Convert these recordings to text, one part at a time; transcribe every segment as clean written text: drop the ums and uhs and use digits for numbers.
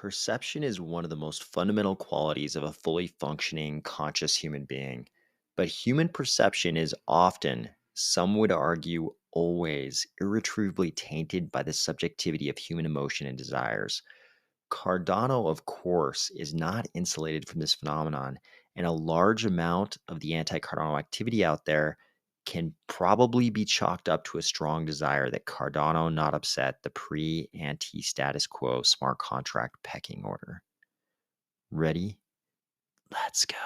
Perception is one of the most fundamental qualities of a fully functioning, conscious human being. But human perception is often, some would argue, always irretrievably tainted by the subjectivity of human emotion and desires. Cardano, of course, is not insulated from this phenomenon, and a large amount of the anti Cardano activity out there can probably be chalked up to a strong desire that Cardano not upset the pre anti status quo smart contract pecking order. Ready? Let's go.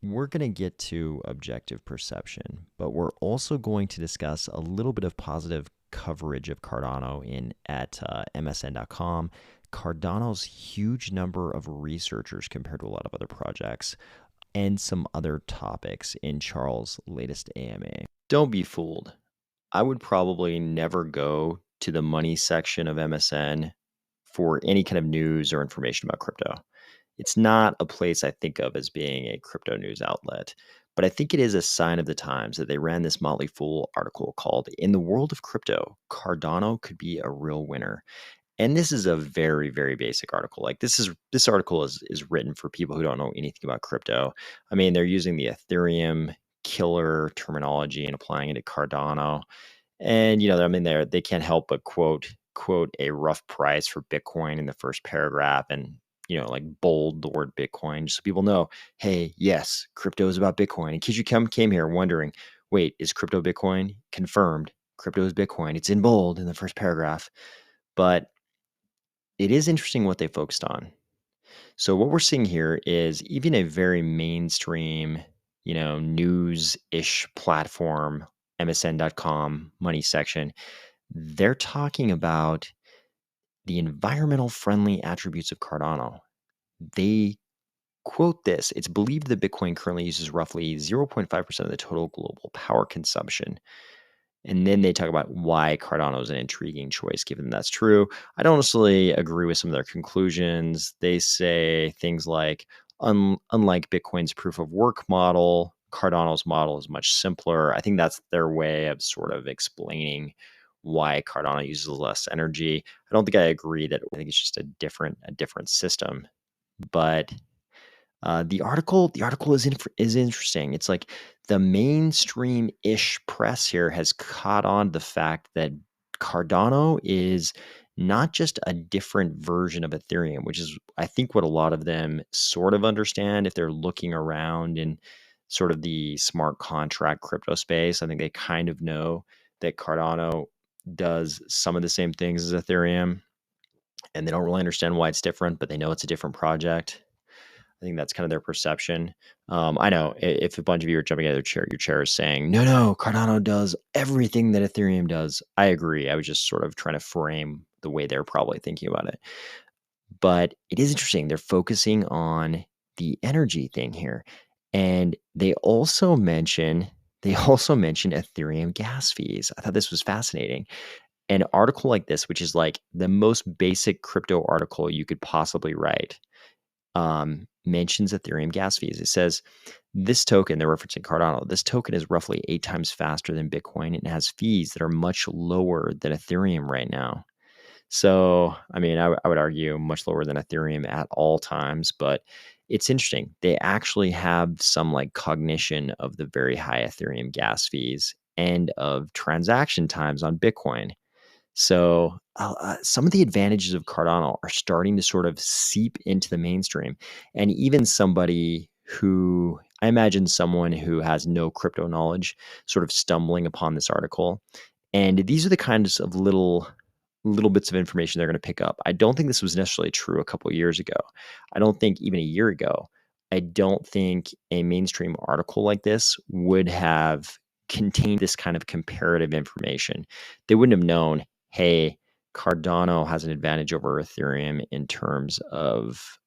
We're going to get to objective perception, but we're also going to discuss a little bit of positive coverage of Cardano at MSN.com. Cardano's huge number of researchers compared to a lot of other projects, and some other topics in Charles' latest AMA. Don't be fooled. I would probably never go to the money section of MSN for any kind of news or information about crypto. It's not a place I think of as being a crypto news outlet, but I think it is a sign of the times that they ran this Motley Fool article called "In the World of Crypto, Cardano Could Be a Real Winner." And this is a very, very basic article. Like this article is written for people who don't know anything about crypto. I mean, they're using the Ethereum killer terminology and applying it to Cardano. And I mean, they can't help but quote a rough price for Bitcoin in the first paragraph, and like bold the word Bitcoin, just so people know, hey, yes, crypto is about Bitcoin. In case you came here wondering, wait, is crypto Bitcoin? Confirmed, crypto is Bitcoin. It's in bold in the first paragraph. But it is interesting what they focused on. So what we're seeing here is even a very mainstream, news-ish platform, MSN.com money section, they're talking about the environmental friendly attributes of Cardano. They quote this: it's believed that Bitcoin currently uses roughly 0.5% of the total global power consumption. And then they talk about why Cardano is an intriguing choice, given that's true. I don't necessarily agree with some of their conclusions. They say things like, unlike Bitcoin's proof of work model, Cardano's model is much simpler. I think that's their way of sort of explaining why Cardano uses less energy. I don't think I agree that. I think it's just a different system. But the article is interesting. It's like the mainstream-ish press here has caught on the fact that Cardano is not just a different version of Ethereum, which is, I think, what a lot of them sort of understand if they're looking around in sort of the smart contract crypto space. I think they kind of know that Cardano does some of the same things as Ethereum, and they don't really understand why it's different, but they know it's a different project. I think that's kind of their perception. I know if a bunch of you are jumping out of your chair is saying, no, Cardano does everything that Ethereum does. I agree. I was just sort of trying to frame the way they're probably thinking about it. But it is interesting. They're focusing on the energy thing here. And they also mention Ethereum gas fees. I thought this was fascinating. An article like this, which is like the most basic crypto article you could possibly write, mentions Ethereum gas fees. It says this token, they're referencing Cardano, this token is roughly 8 times faster than Bitcoin and has fees that are much lower than Ethereum right now. So, I mean, I would argue much lower than Ethereum at all times, but it's interesting. They actually have some like cognition of the very high Ethereum gas fees and of transaction times on Bitcoin. So some of the advantages of Cardano are starting to sort of seep into the mainstream. And even somebody who, I imagine someone who has no crypto knowledge sort of stumbling upon this article. And these are the kinds of little bits of information they're going to pick up. I don't think this was necessarily true a couple of years ago. I don't think even a year ago, I don't think a mainstream article like this would have contained this kind of comparative information. They wouldn't have known, hey, Cardano has an advantage over Ethereum in terms of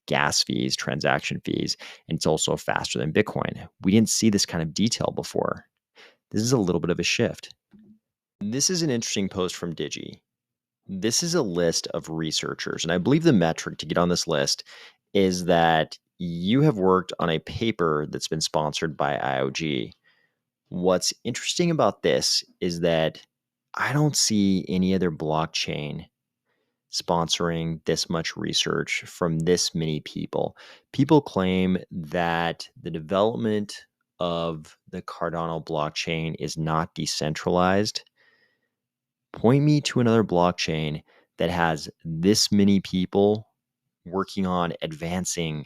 gas fees, transaction fees, and it's also faster than Bitcoin. We didn't see this kind of detail before. This is a little bit of a shift. This is an interesting post from Digi. This is a list of researchers, and I believe the metric to get on this list is that you have worked on a paper that's been sponsored by IOG. What's interesting about this is that I don't see any other blockchain sponsoring this much research from this many people. People claim that the development of the Cardano blockchain is not decentralized. Point me to another blockchain that has this many people working on advancing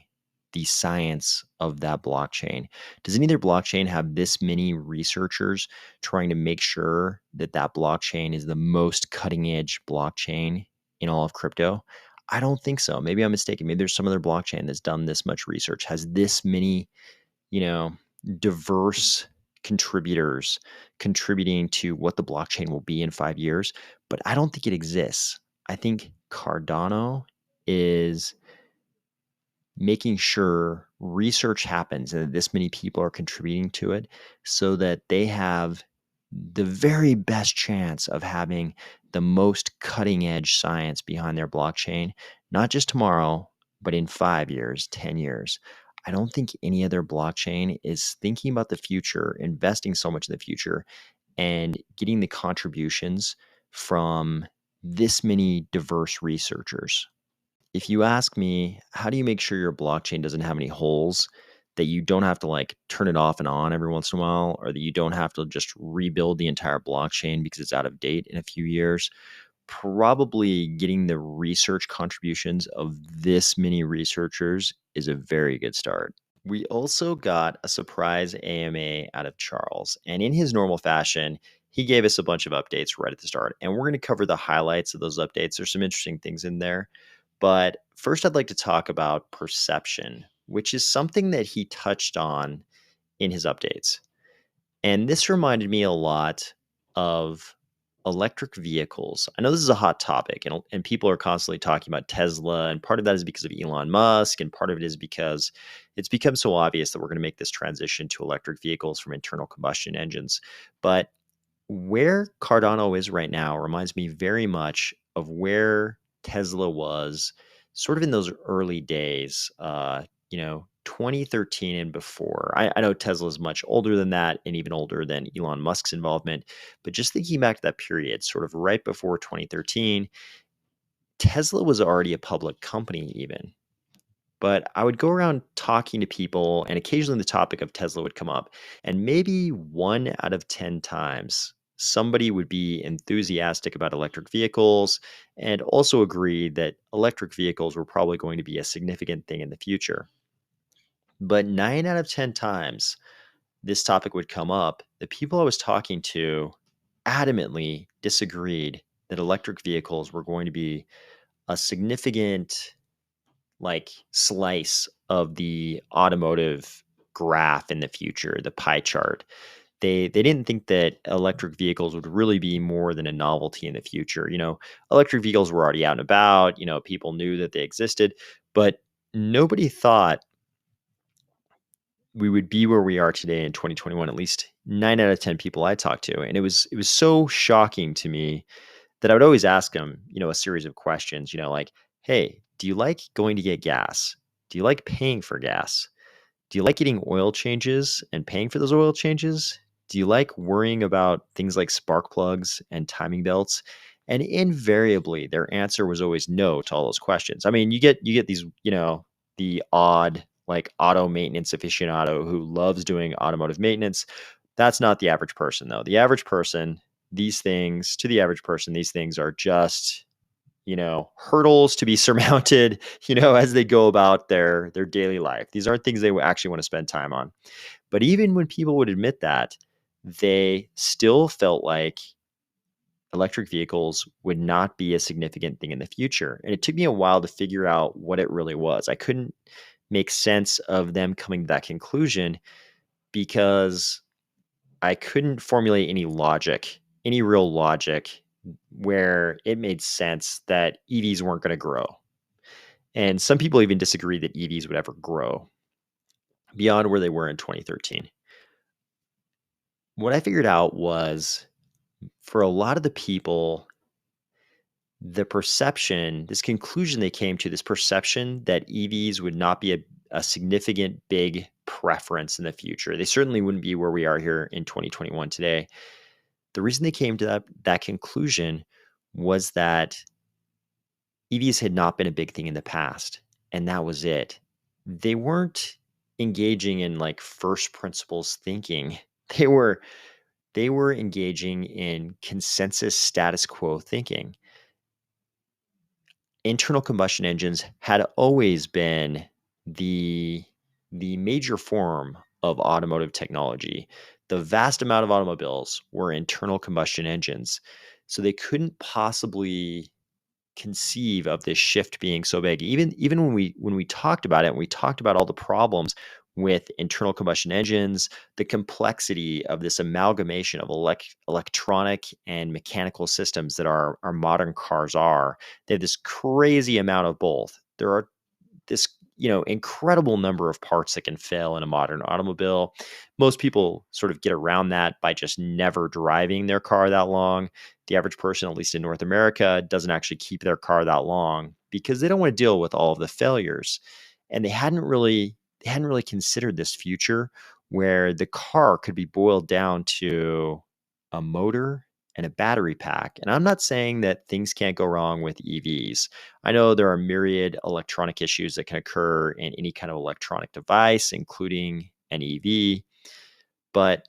the science of that blockchain. Does any other blockchain have this many researchers trying to make sure that that blockchain is the most cutting edge blockchain in all of crypto? I don't think so. Maybe I'm mistaken. Maybe there's some other blockchain that's done this much research, has this many, you know, diverse contributors contributing to what the blockchain will be in 5 years. But I don't think it exists. I think Cardano is making sure research happens and that this many people are contributing to it so that they have the very best chance of having the most cutting edge science behind their blockchain, not just tomorrow, but in 5 years, 10 years. I don't think any other blockchain is thinking about the future, investing so much in the future, and getting the contributions from this many diverse researchers. If you ask me, how do you make sure your blockchain doesn't have any holes that you don't have to like turn it off and on every once in a while, or that you don't have to just rebuild the entire blockchain because it's out of date in a few years? Probably getting the research contributions of this many researchers is a very good start. We also got a surprise AMA out of Charles, and in his normal fashion, he gave us a bunch of updates right at the start, and we're going to cover the highlights of those updates. There's some interesting things in there, but first, I'd like to talk about perception, which is something that he touched on in his updates. And this reminded me a lot of electric vehicles. I know this is a hot topic, and people are constantly talking about Tesla, and part of that is because of Elon Musk, and part of it is because it's become so obvious that we're going to make this transition to electric vehicles from internal combustion engines. But where Cardano is right now reminds me very much of where Tesla was sort of in those early days, 2013 and before. I know Tesla is much older than that and even older than Elon Musk's involvement. But just thinking back to that period, sort of right before 2013, Tesla was already a public company, even. But I would go around talking to people, and occasionally the topic of Tesla would come up. And maybe 1 out of 10 times, somebody would be enthusiastic about electric vehicles and also agree that electric vehicles were probably going to be a significant thing in the future. But 9 out of 10 times this topic would come up, the people I was talking to adamantly disagreed that electric vehicles were going to be a significant like slice of the automotive graph in the future, the pie chart. They didn't think that electric vehicles would really be more than a novelty in the future. Electric vehicles were already out and about, people knew that they existed, but nobody thought we would be where we are today in 2021. At least 9 out of 10 people I talked to. And it was so shocking to me that I would always ask them, a series of questions, like, hey, do you like going to get gas? Do you like paying for gas? Do you like getting oil changes and paying for those oil changes? Do you like worrying about things like spark plugs and timing belts? And invariably, their answer was always no to all those questions. I mean, you get these, the odd like auto maintenance aficionado who loves doing automotive maintenance. That's not the average person, though. The average person, to the average person, these things are just hurdles to be surmounted, as they go about their daily life. These aren't things they actually want to spend time on. But even when people would admit that, they still felt like electric vehicles would not be a significant thing in the future. And it took me a while to figure out what it really was. I couldn't make sense of them coming to that conclusion because I couldn't formulate any real logic where it made sense that EVs weren't going to grow. And some people even disagree that EVs would ever grow beyond where they were in 2013. What I figured out was for a lot of the people, the perception, this conclusion they came to, this perception that EVs would not be a significant big preference in the future. They certainly wouldn't be where we are here in 2021 today. the reason they came to that conclusion was that EVs had not been a big thing in the past, and that was it. They weren't engaging in like first principles thinking. They were they were engaging in consensus status quo thinking. Internal combustion engines had always been the the major form of automotive technology. The vast amount of automobiles were internal combustion engines. So they couldn't possibly conceive of this shift being so big. Even when we talked about it, and we talked about all the problems with internal combustion engines, the complexity of this amalgamation of electronic and mechanical systems that our modern cars are. They have this crazy amount of both. There are this incredible number of parts that can fail in a modern automobile. Most people sort of get around that by just never driving their car that long. The average person, at least in North America, doesn't actually keep their car that long because they don't want to deal with all of the failures. And they hadn't really considered this future where the car could be boiled down to a motor and a battery pack. And I'm not saying that things can't go wrong with EVs. I know there are myriad electronic issues that can occur in any kind of electronic device, including an EV, but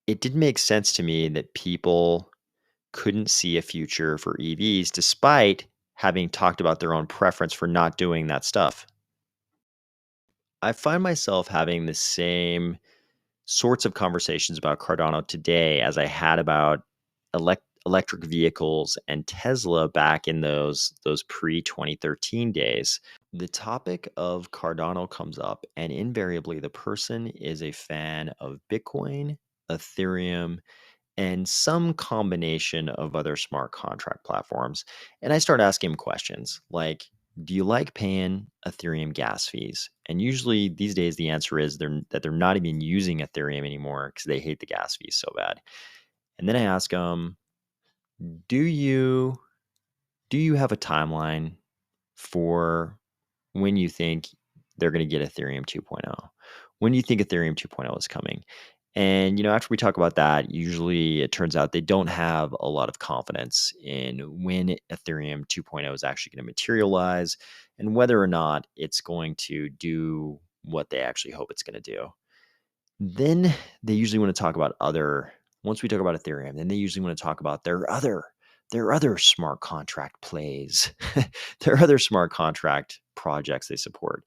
it didn't make sense to me that people couldn't see a future for EVs despite having talked about their own preference for not doing that stuff. I find myself having the same sorts of conversations about Cardano today as I had about electric vehicles and Tesla back in those pre-2013 days. The topic of Cardano comes up, and invariably the person is a fan of Bitcoin, Ethereum, and some combination of other smart contract platforms. And I start asking him questions like, do you like paying Ethereum gas fees? And usually these days the answer is that they're not even using Ethereum anymore because they hate the gas fees so bad. And then I ask them, do you do you have a timeline for when you think they're going to get Ethereum 2.0? When do you think Ethereum 2.0 is coming? And after we talk about that, usually it turns out they don't have a lot of confidence in when Ethereum 2.0 is actually going to materialize and whether or not it's going to do what they actually hope it's going to do. Then they usually want to talk about other once we talk about Ethereum, then they usually want to talk about their other smart contract plays, their other smart contract projects they support.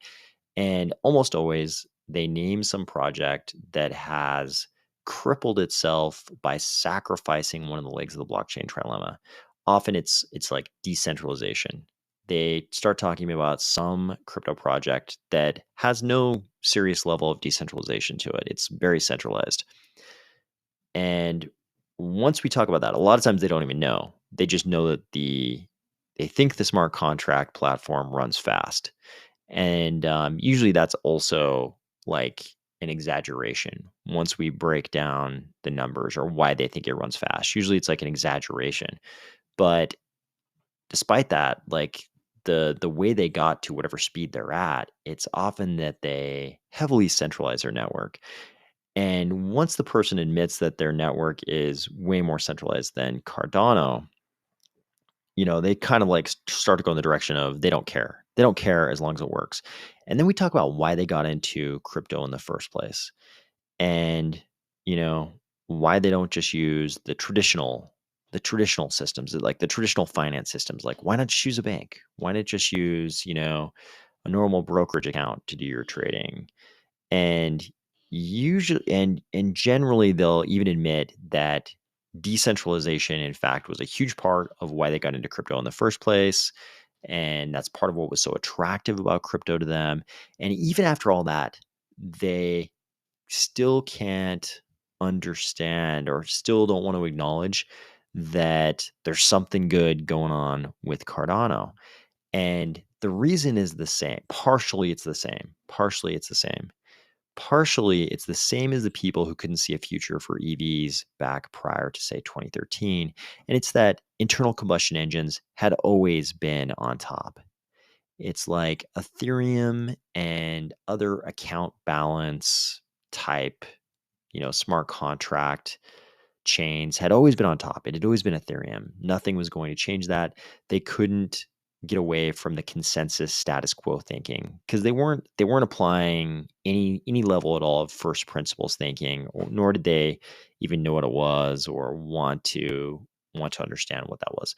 And almost always they name some project that has crippled itself by sacrificing one of the legs of the blockchain trilemma. Often it's like decentralization. They start talking about some crypto project that has no serious level of decentralization to it. It's very centralized. And once we talk about that, a lot of times they don't even know. They just know that they think the smart contract platform runs fast. And usually that's also like an exaggeration once we break down the numbers or why they think it runs fast. Usually it's like an exaggeration. But despite that, like the way they got to whatever speed they're at, it's often that they heavily centralize their network. And once the person admits that their network is way more centralized than Cardano, they kind of like start to go in the direction of they don't care. They don't care as long as it works. And then we talk about why they got into crypto in the first place and, you know, why they don't just use the traditional systems, like the traditional finance systems. Like, why not just use a bank? Why not just use, a normal brokerage account to do your trading? And usually and generally they'll even admit that decentralization in fact was a huge part of why they got into crypto in the first place, and that's part of what was so attractive about crypto to them. And even after all that, they still can't understand or still don't want to acknowledge that there's something good going on with Cardano. And the reason is the same. Partially it's the same. Partially, it's the same as the people who couldn't see a future for EVs back prior to, say, 2013. And it's that internal combustion engines had always been on top. It's like Ethereum and other account balance type, smart contract. chains had always been on top. It had always been Ethereum. Nothing was going to change that. They couldn't get away from the consensus status quo thinking because they weren't applying any level at all of first principles thinking, nor did they even know what it was or want to understand what that was.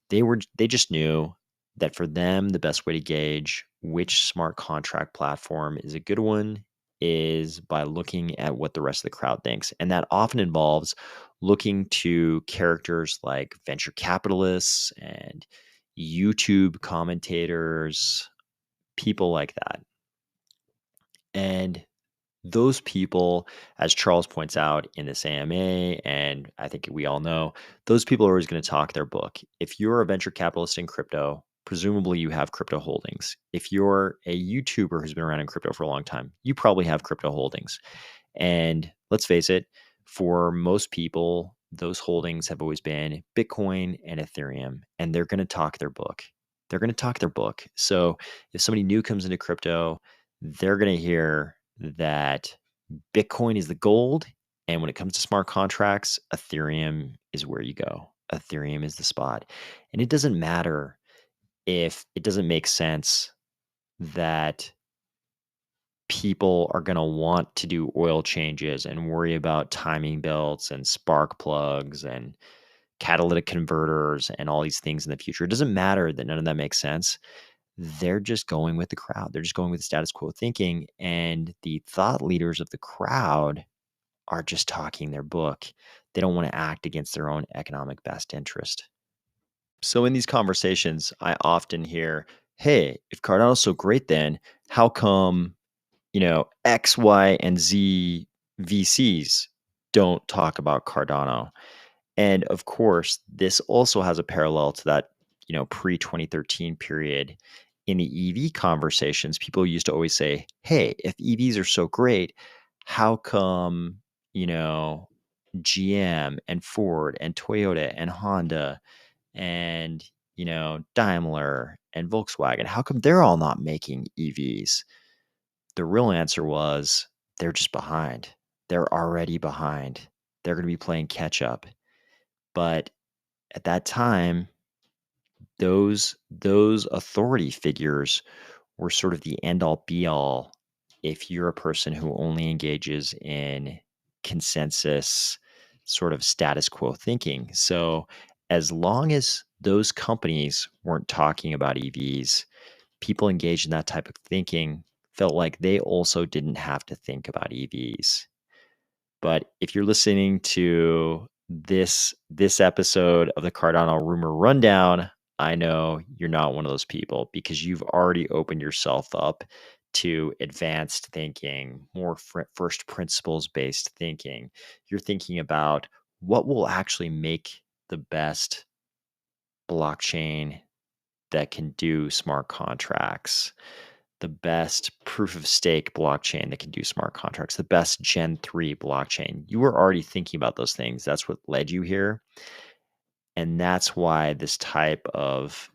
They just knew that for them the best way to gauge which smart contract platform is a good one is by looking at what the rest of the crowd thinks. And that often involves looking to characters like venture capitalists and YouTube commentators, people like that. And those people, as Charles points out in this AMA, and I think we all know, those people are always going to talk their book. If you're a venture capitalist in crypto, presumably you have crypto holdings. If you're a YouTuber who's been around in crypto for a long time, you probably have crypto holdings. And let's face it, for most people, those holdings have always been Bitcoin and Ethereum, and they're going to talk their book. They're going to talk their book. So if somebody new comes into crypto, they're going to hear that Bitcoin is the gold. And when it comes to smart contracts, Ethereum is where you go. Ethereum is the spot. And it doesn't matter if it doesn't make sense that people are going to want to do oil changes and worry about timing belts and spark plugs and catalytic converters and all these things in the future. It doesn't matter that none of that makes sense. They're just going with the crowd. They're just going with the status quo thinking. And the thought leaders of the crowd are just talking their book. They don't want to act against their own economic best interest. So in these conversations, I often hear, hey, if Cardano's so great, then how come, X, Y, and Z VCs don't talk about Cardano? And of course, this also has a parallel to that, pre 2013 period. In the EV conversations, people used to always say, hey, if EVs are so great, how come, GM and Ford and Toyota and Honda and, Daimler and Volkswagen, how come they're all not making EVs? The real answer was they're just behind. They're already behind. They're going to be playing catch up. But at that time, those authority figures were sort of the end all be all if you're a person who only engages in consensus sort of status quo thinking. So as long as those companies weren't talking about EVs, people engaged in that type of thinking felt like they also didn't have to think about EVs. But if you're listening to this episode of the Cardano Rumor Rundown, I know you're not one of those people because you've already opened yourself up to advanced thinking, more first principles based thinking. You're thinking about what will actually make the best blockchain that can do smart contracts, the best proof of stake blockchain that can do smart contracts, the best Gen 3 blockchain. You were already thinking about those things. That's what led you here. And that's why this type of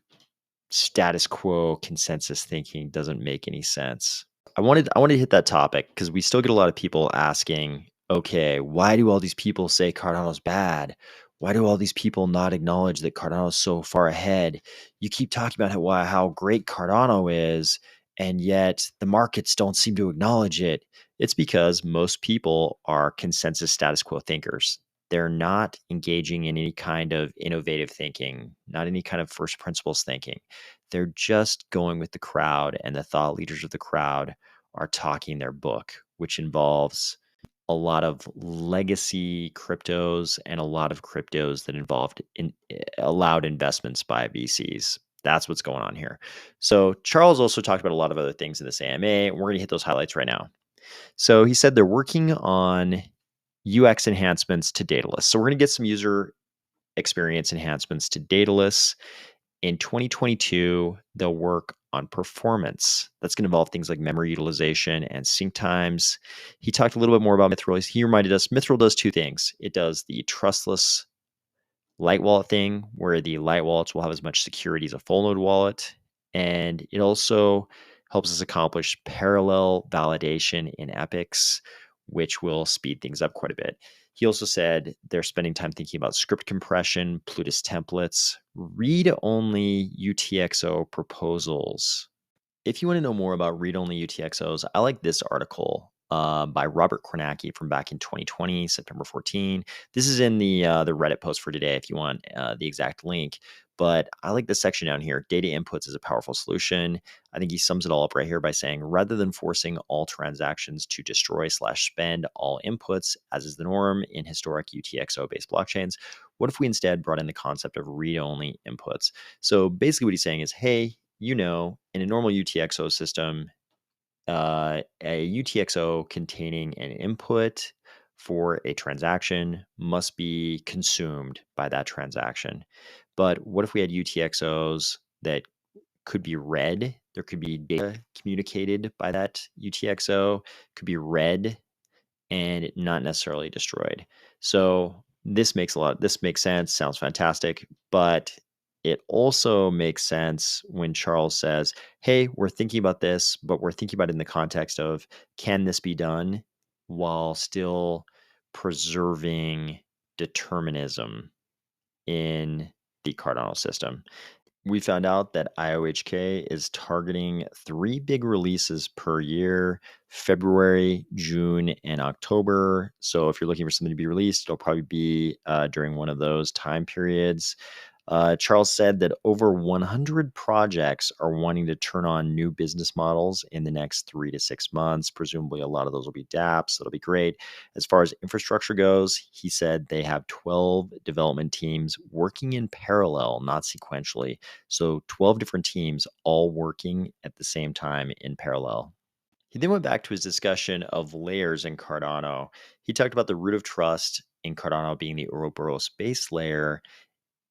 status quo consensus thinking doesn't make any sense. I wanted to hit that topic because we still get a lot of people asking, okay, why do all these people say Cardano's bad? Why do all these people not acknowledge that Cardano's so far ahead? You keep talking about how great Cardano is, and yet the markets don't seem to acknowledge it. It's because most people are consensus status quo thinkers. They're not engaging in any kind of innovative thinking, not any kind of first principles thinking. They're just going with the crowd, and the thought leaders of the crowd are talking their book, which involves a lot of legacy cryptos and a lot of cryptos that involved in allowed investments by VCs. That's what's going on here. So Charles also talked about a lot of other things in this AMA, and we're going to hit those highlights right now. So he said they're working on UX enhancements to Daedalus. So we're going to get some user experience enhancements to Daedalus. In 2022, they'll work on performance. That's going to involve things like memory utilization and sync times. He talked a little bit more about Mithril. He reminded us Mithril does two things. It does the trustless light wallet thing, where the light wallets will have as much security as a full node wallet. And it also helps us accomplish parallel validation in epics, which will speed things up quite a bit. He also said they're spending time thinking about script compression, Plutus templates, read-only UTXO proposals. If you want to know more about read-only UTXOs, I like this article by Robert Kornacki from back in 2020, September 14. This is in the Reddit post for today if you want the exact link. But I like this section down here. Data inputs is a powerful solution. I think he sums it all up right here by saying, rather than forcing all transactions to destroy/spend all inputs, as is the norm in historic UTXO-based blockchains, what if we instead brought in the concept of read-only inputs? So basically what he's saying is, hey, in a normal UTXO system, a UTXO containing an input for a transaction must be consumed by that transaction. But what if we had UTXOs that could be read? There could be data communicated by that UTXO, could be read and not necessarily destroyed. So this makes sense, sounds fantastic, but it also makes sense when Charles says, "Hey, we're thinking about this, but we're thinking about it in the context of can this be done while still preserving determinism in the Cardano system?" We found out that IOHK is targeting 3 big releases per year: February, June, and October. So if you're looking for something to be released, it'll probably be during one of those time periods. Charles said that over 100 projects are wanting to turn on new business models in the next 3 to 6 months. Presumably, a lot of those will be dApps. So that'll be great. As far as infrastructure goes, he said they have 12 development teams working in parallel, not sequentially. So 12 different teams all working at the same time in parallel. He then went back to his discussion of layers in Cardano. He talked about the root of trust in Cardano being the Ouroboros base layer,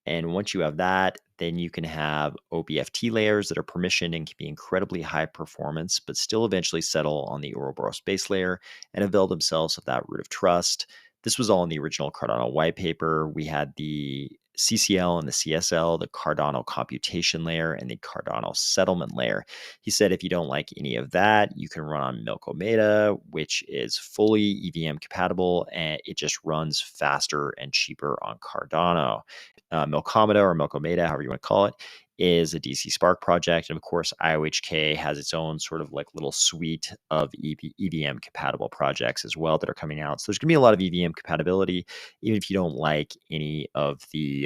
and once you have that, then you can have OBFT layers that are permissioned and can be incredibly high performance, but still eventually settle on the Ouroboros base layer and avail themselves of that root of trust. This was all in the original Cardano white paper. We had the CCL and the CSL, the Cardano computation layer, and the Cardano settlement layer. He said if you don't like any of that, you can run on Milk Omeda, which is fully EVM compatible, and it just runs faster and cheaper on Cardano. Milkomeda or Milkomeda, however you want to call it, is a DC Spark project. And of course, IOHK has its own sort of like little suite of EVM compatible projects as well that are coming out. So there's going to be a lot of EVM compatibility, even if you don't like any of the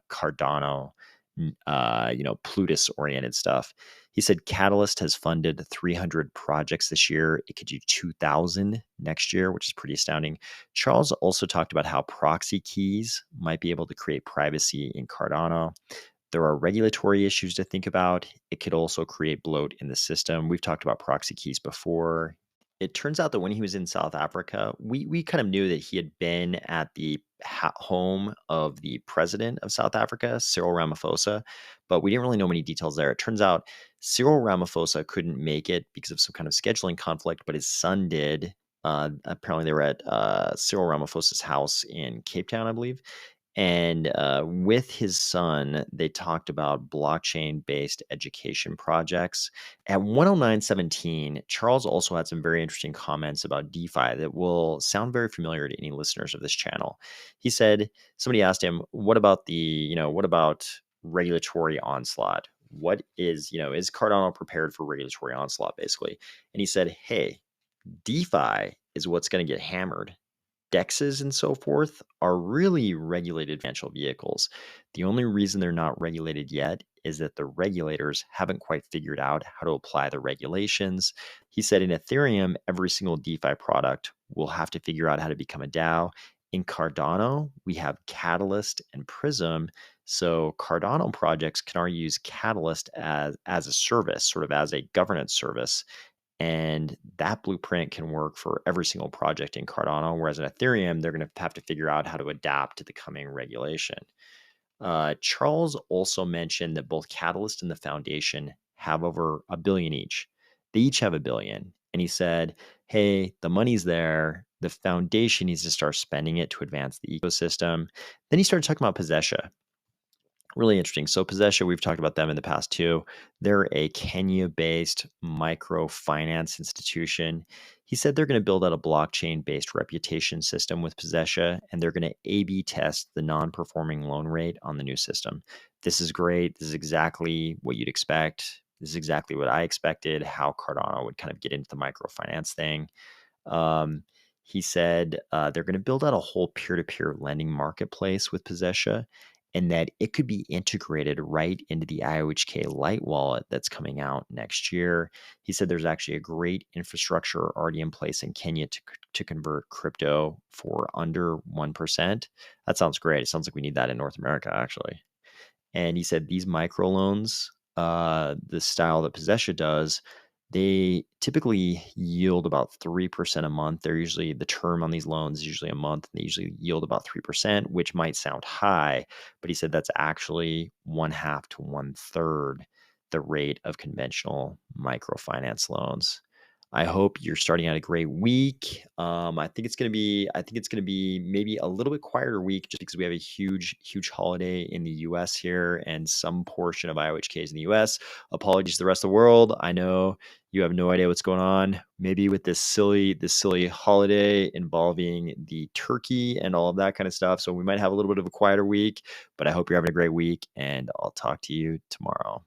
Cardano, Plutus oriented stuff. He said Catalyst has funded 300 projects this year. It could do 2,000 next year, which is pretty astounding. Charles also talked about how proxy keys might be able to create privacy in Cardano. There are regulatory issues to think about. It could also create bloat in the system. We've talked about proxy keys before. It turns out that when he was in South Africa, we kind of knew that he had been at the home of the president of South Africa, Cyril Ramaphosa, but we didn't really know many details there. It turns out Cyril Ramaphosa couldn't make it because of some kind of scheduling conflict, but his son did. Apparently, they were at Cyril Ramaphosa's house in Cape Town, I believe. And with his son, they talked about blockchain-based education projects. At 109.17, Charles also had some very interesting comments about DeFi that will sound very familiar to any listeners of this channel. He said, somebody asked him, what about regulatory onslaught? What is Cardano prepared for regulatory onslaught, basically? And he said, hey, DeFi is what's going to get hammered. DEXs and so forth are really regulated financial vehicles. The only reason they're not regulated yet is that the regulators haven't quite figured out how to apply the regulations. He said in Ethereum, every single DeFi product will have to figure out how to become a DAO. In Cardano, we have Catalyst and Prism. So Cardano projects can already use Catalyst as a service, sort of as a governance service. And that blueprint can work for every single project in Cardano, whereas in Ethereum, they're going to have to figure out how to adapt to the coming regulation. Charles also mentioned that both Catalyst and the Foundation have over $1 billion each. They each have $1 billion. And he said, hey, the money's there. The Foundation needs to start spending it to advance the ecosystem. Then he started talking about Possessia. Really interesting. So Possessia, we've talked about them in the past too. They're a Kenya-based microfinance institution. He said they're going to build out a blockchain-based reputation system with Possessia, and they're going to A/B test the non-performing loan rate on the new system. This is great. This is exactly what you'd expect. This is exactly what I expected, how Cardano would kind of get into the microfinance thing. Um, he said they're going to build out a whole peer-to-peer lending marketplace with Possessia, and that it could be integrated right into the IOHK Lite wallet that's coming out next year. He said there's actually a great infrastructure already in place in Kenya to convert crypto for under 1%. That sounds great. It sounds like we need that in North America, actually. And he said these microloans, the style that Possessia does, they typically yield about 3% a month. They're usually, the term on these loans is usually a month. They usually yield about 3%, which might sound high, but he said that's actually one half to one third the rate of conventional microfinance loans. I hope you're starting out a great week. I think it's gonna be maybe a little bit quieter week just because we have a huge holiday in the US here and some portion of IOHKs in the US. Apologies to the rest of the world. I know you have no idea what's going on. Maybe with this silly holiday involving the turkey and all of that kind of stuff. So we might have a little bit of a quieter week, but I hope you're having a great week and I'll talk to you tomorrow.